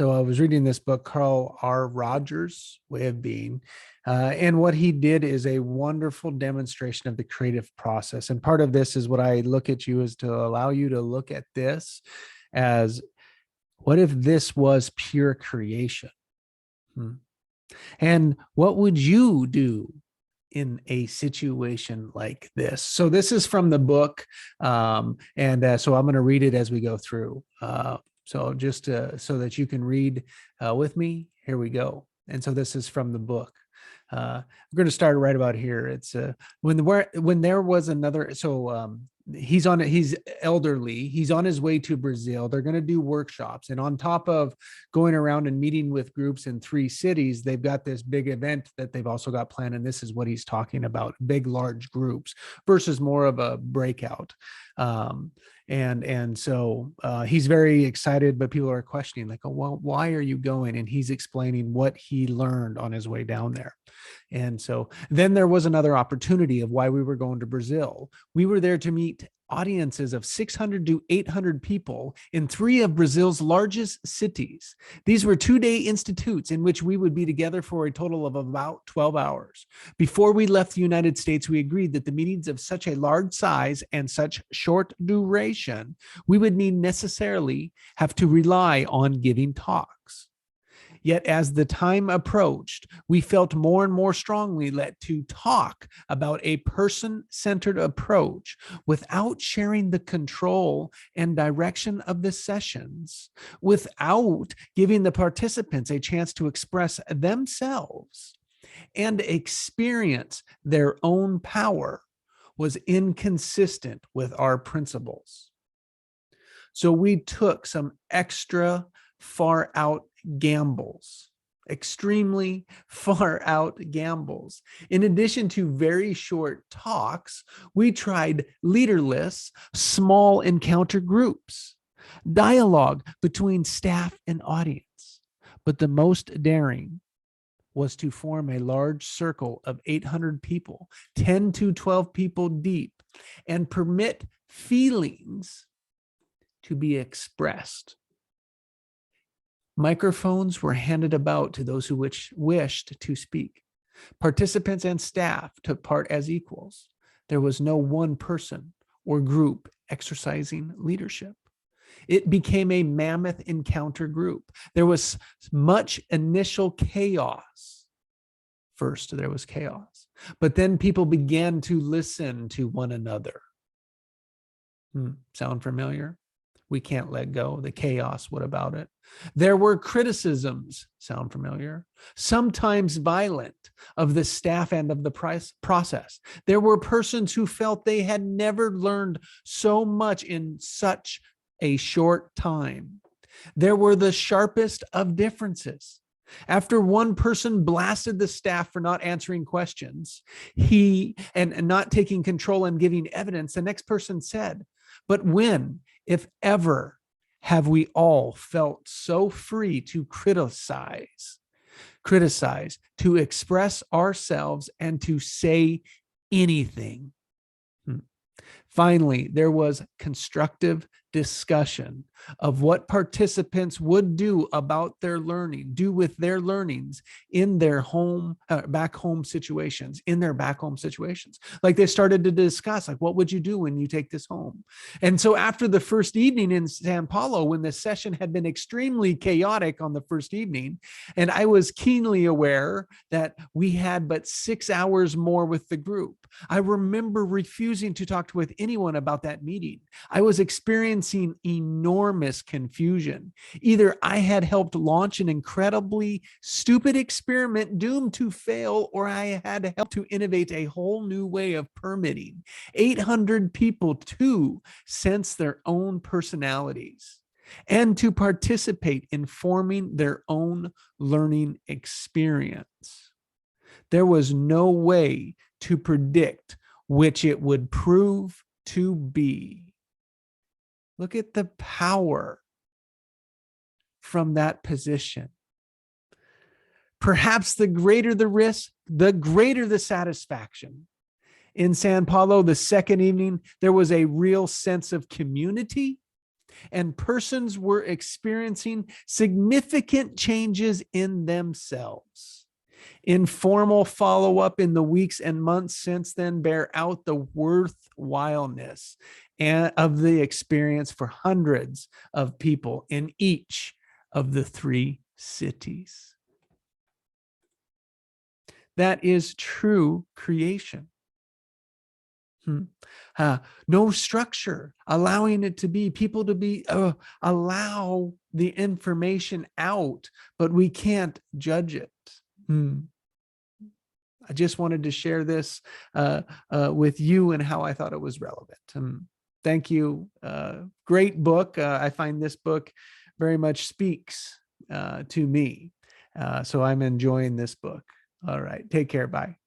So I was reading this book, Carl R. Rogers' Way of Being. And what he did is a wonderful demonstration of the creative process. And part of this is what I look at you is to allow you to look at this as, what if this was pure creation? And what would you do in a situation like this? So this is from the book. So I'm going to read it as we go through. So just so that you can read with me, here we go. And so this is from the book. We're going to start right about here. It's when there was another. So he's elderly. He's on his way to Brazil. They're going to do workshops, and on top of going around and meeting with groups in 3 cities, they've got this big event that they've also got planned. And this is what he's talking about: big, large groups versus more of a breakout. So he's very excited, but people are questioning, like, oh, well, why are you going? And he's explaining what he learned on his way down there. And so then there was another opportunity of why we were going to Brazil. We were there to meet audiences of 600 to 800 people in 3 of Brazil's largest cities. These were 2-day institutes in which we would be together for a total of about 12 hours. Before we left the United States, we agreed that the meetings of such a large size and such short duration, we would need necessarily have to rely on giving talks. Yet as the time approached, we felt more and more strongly led to talk about a person-centered approach without sharing the control and direction of the sessions, without giving the participants a chance to express themselves and experience their own power, was inconsistent with our principles. So we took some extra far out gambles, extremely far out gambles. In addition to very short talks, we tried leaderless, small encounter groups, dialogue between staff and audience. But the most daring was to form a large circle of 800 people, 10 to 12 people deep, and permit feelings to be expressed. Microphones were handed about to those who wished to speak. Participants and staff took part as equals. There was no one person or group exercising leadership. It became a mammoth encounter group. There was much initial chaos. First, there was chaos, but then people began to listen to one another. Sound familiar? We can't let go. The chaos, what about it? There were criticisms, sound familiar? Sometimes violent, of the staff and of the process. There were persons who felt they had never learned so much in such a short time. There were the sharpest of differences. After one person blasted the staff for not answering questions, and not taking control and giving evidence, the next person said, "But when, if ever, have we all felt so free to criticize, to express ourselves, and to say anything?" Finally, there was constructive discussion of what participants would do with their learnings in their back home situations. Like they started to discuss, like, what would you do when you take this home? And so after the first evening in Sao Paulo, when the session had been extremely chaotic on the first evening, and I was keenly aware that we had but 6 hours more with the group, I remember refusing to talk with anyone about that meeting. I was experiencing enormous confusion. Either I had helped launch an incredibly stupid experiment doomed to fail, or I had helped to innovate a whole new way of permitting 800 people to sense their own personalities and to participate in forming their own learning experience. There was no way to predict which it would prove to be. Look at the power from that position. Perhaps the greater the risk, the greater the satisfaction. In Sao Paulo, the second evening, there was a real sense of community and persons were experiencing significant changes in themselves. Informal follow-up in the weeks and months since then bear out the worthwhileness of the experience for hundreds of people in each of the 3 cities. That is true creation. No structure, allowing it to be, people to be, allow the information out, but we can't judge it. I just wanted to share this with you and how I thought it was relevant. Thank you. Great book. I find this book very much speaks to me. So I'm enjoying this book. All right. Take care. Bye.